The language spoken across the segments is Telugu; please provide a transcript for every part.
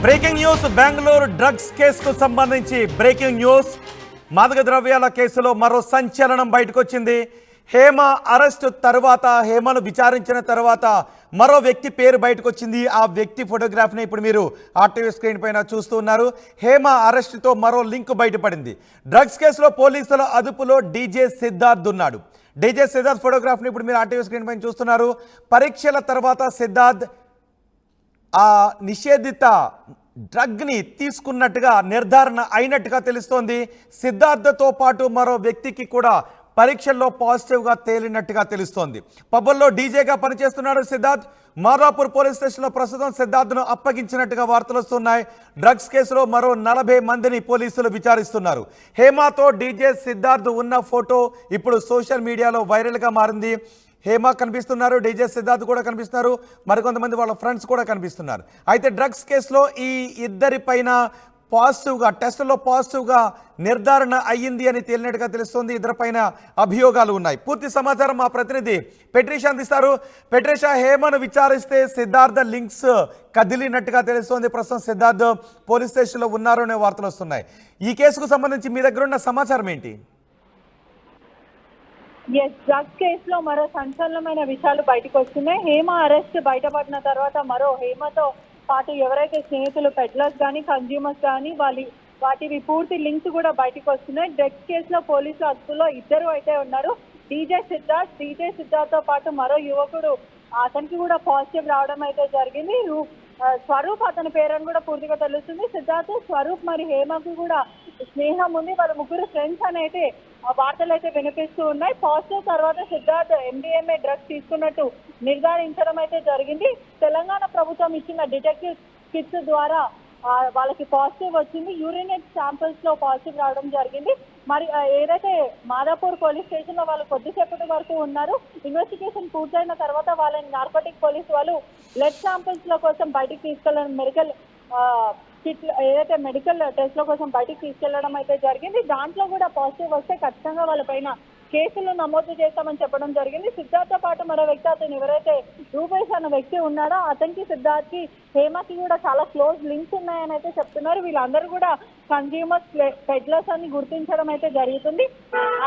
బ్రేకింగ్ న్యూస్ బెంగళూరు డ్రగ్స్ కేసుకు సంబంధించి బ్రేకింగ్ న్యూస్ మాదక ద్రవ్యాల కేసులో మరో సంచలనం బయటకు వచ్చింది. హేమ అరెస్ట్ తర్వాత హేమను విచారించిన తర్వాత మరో వ్యక్తి పేరు బయటకు వచ్చింది. ఆ వ్యక్తి ఫోటోగ్రాఫ్ని ఇప్పుడు మీరు ఆర్టీవీ స్క్రీన్ పైన చూస్తూ ఉన్నారు. హేమ అరెస్టుతో మరో లింక్ బయటపడింది. డ్రగ్స్ కేసులో పోలీసుల అదుపులో డీజే సిద్ధార్థ్ ఉన్నాడు. డీజే సిద్ధార్థ్ ఫోటోగ్రాఫ్ని ఇప్పుడు మీరు ఆర్టీవీ స్క్రీన్ పైన చూస్తున్నారు. పరీక్షల తర్వాత సిద్ధార్థ్ ఆ నిషేధిత డ్రగ్ని తీసుకున్నట్టుగా నిర్ధారణ అయినట్టుగా తెలుస్తోంది. సిద్ధార్థతో పాటు మరో వ్యక్తికి కూడా పరీక్షల్లో పాజిటివ్గా తేలినట్టుగా తెలుస్తోంది. పబ్బుల్లో డీజేగా పనిచేస్తున్నాడు సిద్ధార్థ్. మాదాపూర్ పోలీస్ స్టేషన్లో ప్రస్తుతం సిద్ధార్థ్ను అప్పగించినట్టుగా వార్తలు వస్తున్నాయి. డ్రగ్స్ కేసులో మరో 40 మందిని పోలీసులు విచారిస్తున్నారు. హేమతో డీజే సిద్ధార్థ్ ఉన్న ఫోటో ఇప్పుడు సోషల్ మీడియాలో వైరల్గా మారింది. హేమ కనిపిస్తున్నారు, డీజే సిద్ధార్థ్ కూడా కనిపిస్తున్నారు, మరికొంతమంది వాళ్ళ ఫ్రెండ్స్ కూడా కనిపిస్తున్నారు. అయితే డ్రగ్స్ కేసులో ఈ ఇద్దరిపైన పాజిటివ్గా టెస్టులో పాజిటివ్గా నిర్ధారణ అయ్యింది అని తేలినట్టుగా తెలుస్తుంది. ఇద్దరిపైన అభియోగాలు ఉన్నాయి. పూర్తి సమాచారం మా ప్రతినిధి పెట్రీషా అందిస్తారు. పెట్రీషా, హేమను విచారిస్తే సిద్ధార్థ లింక్స్ కదిలినట్టుగా తెలుస్తోంది. ప్రస్తుతం సిద్ధార్థ్ పోలీస్ స్టేషన్లో ఉన్నారు అనే వార్తలు వస్తున్నాయి. ఈ కేసుకు సంబంధించి మీ దగ్గర ఉన్న సమాచారం ఏంటి? డ్రగ్స్ కేసులో మరో సంచలనమైన విషయాలు బయటకు వస్తున్నాయి. హేమ అరెస్ట్ బయటపడిన తర్వాత మరో హేమతో పాటు ఎవరైతే స్నేహితులు పెడ్లర్స్ కానీ కన్జ్యూమర్స్ కానీ వాటివి పూర్తి లింక్స్ కూడా బయటకు వస్తున్నాయి. డ్రగ్స్ కేసులో పోలీసుల అదుపులో ఇద్దరు అయితే ఉన్నారు. డీజే సిద్ధార్థ్ తో పాటు మరో యువకుడు, అతనికి కూడా పాజిటివ్ రావడం అయితే జరిగింది. స్వరూప్ అతని పేరని కూడా పూర్తిగా తెలుస్తుంది. సిద్ధార్థ్, స్వరూప్ మరి హేమకు కూడా స్నేహం ఉంది. వాళ్ళ ముగ్గురు ఫ్రెండ్స్ అని అయితే వార్తలు అయితే వినిపిస్తూ ఉన్నాయి. పాజిటివ్ తర్వాత సిద్ధార్థ్ MDMA డ్రగ్స్ తీసుకున్నట్టు నిర్ధారించడం అయితే జరిగింది. తెలంగాణ ప్రభుత్వం ఇచ్చిన డిటెక్టివ్ కిట్స్ ద్వారా వాళ్ళకి పాజిటివ్ వచ్చింది. యూరినేట్ శాంపిల్స్ లో పాజిటివ్ రావడం జరిగింది. మరి ఏదైతే మాదాపూర్ పోలీస్ స్టేషన్ లో వాళ్ళు కొద్దిసేపటి వరకు ఉన్నారు. ఇన్వెస్టిగేషన్ పూర్తయిన తర్వాత వాళ్ళని నార్కోటిక్ పోలీస్ వాళ్ళు బ్లడ్ శాంపిల్స్ లో కోసం బయటికి తీసుకెళ్ళడం, మెడికల్ ఏదైతే మెడికల్ టెస్ట్ల కోసం బయటికి తీసుకెళ్లడం అయితే జరిగింది. దాంట్లో కూడా పాజిటివ్ వస్తే ఖచ్చితంగా వాళ్ళపైన కేసులు నమోదు చేస్తామని చెప్పడం జరిగింది. సిద్ధార్థ్ తో పాటు మరో వ్యక్తి, అతను ఎవరైతే రూపేష్ అన్న వ్యక్తి ఉన్నాడో అతనికి, సిద్ధార్థ్కి, హేమకి కూడా చాలా క్లోజ్ లింక్స్ ఉన్నాయని అయితే చెప్తున్నారు. వీళ్ళందరూ కూడా కన్జ్యూమర్స్, పెడ్లర్స్ అని గుర్తించడం అయితే జరుగుతుంది.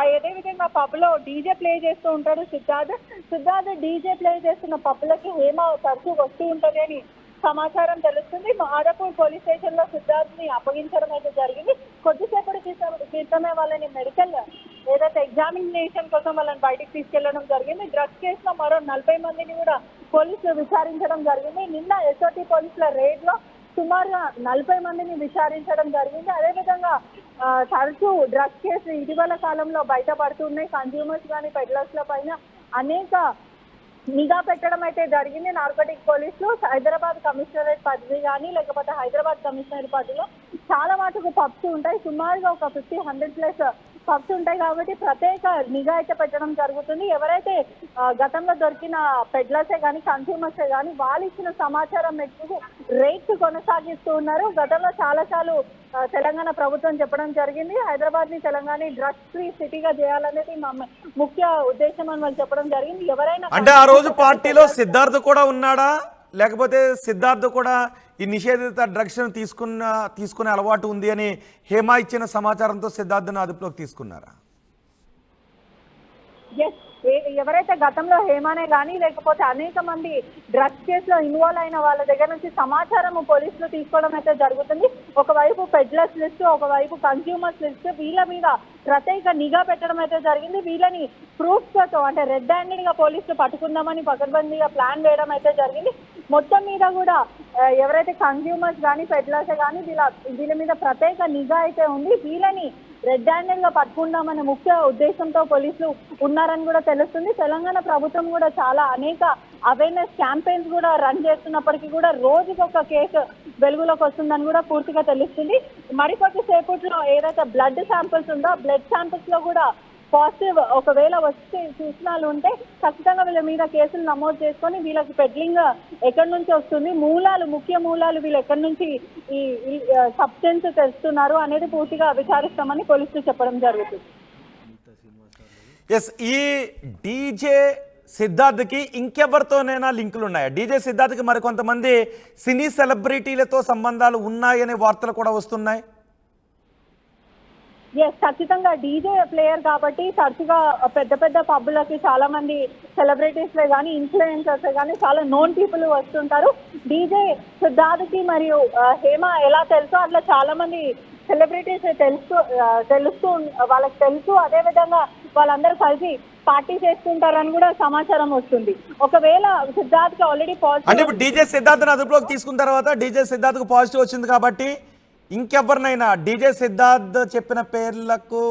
అదే విధంగా పబ్ లో డీజే ప్లే చేస్తూ ఉంటాడు సిద్ధార్థ్ డీజే ప్లే చేస్తున్న పబ్లకి హేమ తరచూ వస్తూ ఉంటది అని సమాచారం తెలుస్తుంది. మాదాపూర్ పోలీస్ స్టేషన్ లో సిద్ధార్థ్ ని అప్పగించడం అయితే జరిగింది. కొద్దిసేపటి క్రితమే వాళ్ళని మెడికల్ ఏదైతే ఎగ్జామినేషన్ కోసం వాళ్ళని బయటికి తీసుకెళ్లడం జరిగింది. డ్రగ్స్ కేసులో మరో 40 మందిని కూడా పోలీసులు విచారించడం జరిగింది. నిన్న SOT పోలీసుల రేడ్ లో సుమారుగా 40 మందిని విచారించడం జరిగింది. అదేవిధంగా తరచూ డ్రగ్స్ కేసు ఇటీవల కాలంలో బయటపడుతున్నాయి. కన్జ్యూమర్స్ కానీ పెడ్లర్స్ ల పైన అనేక నిఘా పెట్టడం అయితే జరిగింది. నార్కోటిక్ పోలీసులు హైదరాబాద్ కమిషనరేట్ పరిధి కానీ లేకపోతే హైదరాబాద్ కమిషనరేట్ పరిధిలో చాలా మటుకు పబ్స్ ఉంటాయి. సుమారుగా ఒక 100+ పబ్స్ ఉంటాయి కాబట్టి ప్రత్యేక నిఘా అయితే పెట్టడం జరుగుతుంది. ఎవరైతే గతంలో దొరికిన పెడ్లర్సే కానీ కన్స్యూమర్సే కానీ వాళ్ళు ఇచ్చిన సమాచారం మేరకు రేట్స్ కొనసాగిస్తూ ఉన్నారు. గతంలో చాలాసార్లు తెలంగాణ ప్రభుత్వం చెప్పడం జరిగింది, హైదరాబాద్ ని తెలంగాణ డ్రగ్స్ ఫ్రీ సిటీగా చేయాలనేది ముఖ్య ఉద్దేశం అని వాళ్ళు చెప్పడం జరిగింది. ఎవరైనా అంటే ఆ రోజు పార్టీలో సిద్ధార్థ్ కూడా ఉన్నాడా, లేకపోతే సిద్ధార్థ్ కూడా ఈ నిషేధిత డ్రగ్స్ తీసుకునే అలవాటు ఉంది అని హేమ ఇచ్చిన సమాచారంతో సిద్ధార్థ్ను అదుపులోకి తీసుకున్నారా? ఎవరైతే గతంలో హేమానే కానీ లేకపోతే అనేక మంది డ్రగ్స్ కేసులో ఇన్వాల్వ్ అయిన వాళ్ళ దగ్గర నుంచి సమాచారం పోలీసులు తీసుకోవడం అయితే జరుగుతుంది. ఒకవైపు పెడ్లర్స్ లిస్ట్, ఒకవైపు కన్స్యూమర్స్ లిస్ట్, వీళ్ళ మీద ప్రత్యేక నిఘా పెట్టడం అయితే జరిగింది. వీళ్ళని ప్రూఫ్స్ తో అంటే రెడ్ హ్యాండెడ్ గా పోలీసులు పట్టుకుందామని పకడ్బందీగా ప్లాన్ వేయడం అయితే జరిగింది. మొత్తం మీద కూడా ఎవరైతే కన్స్యూమర్స్ కానీ పెడ్లర్స్ కానీ వీళ్ళ మీద ప్రత్యేక నిఘా అయితే ఉంది. వీళ్ళని రెడ్ హ్యాండెడ్ గా పట్టుకుందామనే ముఖ్య ఉద్దేశంతో పోలీసులు ఉన్నారని కూడా తెలుస్తుంది. తెలంగాణ ప్రభుత్వం కూడా చాలా అనేక అవేర్నెస్ క్యాంపెయిన్స్ కూడా రన్ చేస్తున్నప్పటికీ కూడా రోజుకొక కేసు వెలుగులోకి వస్తుందని కూడా పూర్తిగా తెలుస్తుంది. మరికొద్ది సేపట్లో ఏదైతే బ్లడ్ శాంపిల్స్ ఉందో బ్లడ్ శాంపిల్స్ లో కూడా పాజిటివ్ ఒకవేళ వచ్చే సూచనలు ఉంటే ఖచ్చితంగా వీళ్ళ మీద కేసులు నమోదు చేసుకొని వీళ్ళకి పెడ్లింగ్ ఎక్కడి నుంచి వస్తుంది, ముఖ్య మూలాలు వీళ్ళు ఎక్కడి నుంచి ఈ సబ్స్టెన్స్ తెస్తున్నారు అనేది పూర్తిగా విచారిస్తామని పోలీసులు చెప్పడం జరుగుతుంది. ఈ డీజే సిద్ధార్థ్కి ఇంకెవరితోనైనా లింకులు ఉన్నాయా? డీజే సిద్ధార్థ్కి మరికొంతమంది సినీ సెలబ్రిటీలతో సంబంధాలు ఉన్నాయనే వార్తలు కూడా వస్తున్నాయి. ఎస్, ఖచ్చితంగా డీజే ప్లేయర్ కాబట్టి తరచుగా పెద్ద పెద్ద పబ్బులకి చాలా మంది సెలబ్రిటీస్లే కానీ ఇన్ఫ్లుయెన్సర్స్ కానీ చాలా నోన్ పీపుల్ వస్తుంటారు. డీజే సిద్ధార్థ్కి మరియు హేమ ఎలా తెలుసో అట్లా చాలా మంది సెలబ్రిటీస్ తెలుస్తూ వాళ్ళకి తెలుసు. అదేవిధంగా వాళ్ళందరూ కలిసి పార్టీ చేస్తుంటారని కూడా సమాచారం వస్తుంది. ఒకవేళ సిద్ధార్థ్కి ఆల్రెడీ అంటే పాజిటివ్ ఇప్పుడు డీజే సిద్ధార్థ్ని అదుపులోకి తీసుకున్న తర్వాత డీజే సిద్ధార్థ్కు పాజిటివ్ వచ్చింది కాబట్టి ఇంకెవరినైనా డీజే సిద్ధార్థ్ చెప్పిన పేర్లకు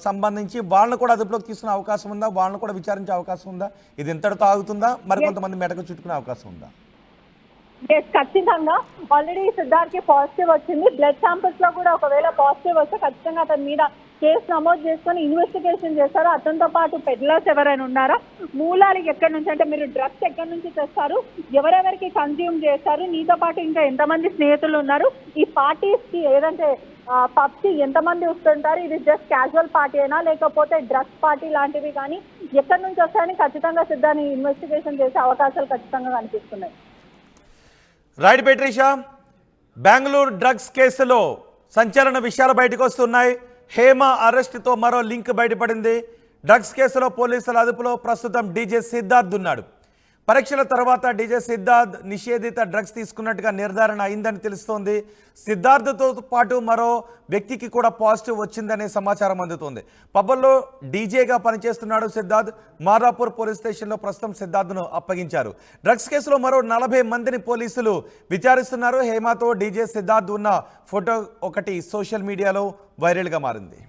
సంబంధించి వాళ్ళని కూడా అదుపులోకి తీసుకునే అవకాశం ఉందా? వాళ్ళని కూడా విచారించే అవకాశం ఉందా? ఇది ఇంతటితో ఆగుతుందా? మరికొంతమంది మెడకు చుట్టుకునే అవకాశం ఉందా? ఎస్, ఖచ్చితంగా ఆల్రెడీ సిద్ధార్థ్కి పాజిటివ్ వచ్చింది. బ్లడ్ శాంపిల్స్ లో కూడా ఒకవేళ పాజిటివ్ వస్తే ఖచ్చితంగా అతని మీద కేసు నమోదు చేసుకొని ఇన్వెస్టిగేషన్ చేస్తారు. అతనితో పాటు పెడ్లర్స్ ఎవరైనా ఉన్నారా, మూలాలు ఎక్కడి నుంచి, అంటే మీరు డ్రగ్స్ ఎక్కడి నుంచి తెస్తారు, ఎవరెవరికి కన్జ్యూమ్ చేస్తారు, నీతో పాటు ఇంకా ఎంతమంది స్నేహితులు ఉన్నారు, ఈ పార్టీస్ కి ఏదంటే పబ్స్ కి ఎంతమంది వస్తుంటారు, ఇది జస్ట్ క్యాజువల్ పార్టీ అయినా లేకపోతే డ్రగ్స్ పార్టీ లాంటివి కానీ ఎక్కడి నుంచి వస్తాయని ఖచ్చితంగా సిద్ధాన్ని ఇన్వెస్టిగేషన్ చేసే అవకాశాలు ఖచ్చితంగా కనిపిస్తున్నాయి. రైట్ పెట్రిషా, బెంగళూరు డ్రగ్స్ కేసులో సంచలన విషయాలు బయటకు వస్తున్నాయి. హేమ అరెస్టుతో మరో లింక్ బయటపడింది. డ్రగ్స్ కేసులో పోలీసుల అదుపులో ప్రస్తుతం డీజే సిద్ధార్థ్ ఉన్నాడు. పరీక్షల తర్వాత డీజే సిద్ధార్థ్ నిషేధిత డ్రగ్స్ తీసుకున్నట్టుగా నిర్ధారణ అయిందని తెలుస్తోంది. సిద్ధార్థ్తో పాటు మరో వ్యక్తికి కూడా పాజిటివ్ వచ్చిందనే సమాచారం అందుతోంది. పబ్బల్లో డీజేగా పనిచేస్తున్నాడు సిద్ధార్థ్. మారాపూర్ పోలీస్ స్టేషన్లో ప్రస్తుతం సిద్ధార్థ్ను అప్పగించారు. డ్రగ్స్ కేసులో మరో 40 మందిని పోలీసులు విచారిస్తున్నారు. హేమతో డీజే సిద్ధార్థ్ ఉన్న ఫోటో ఒకటి సోషల్ మీడియాలో వైరల్గా మారింది.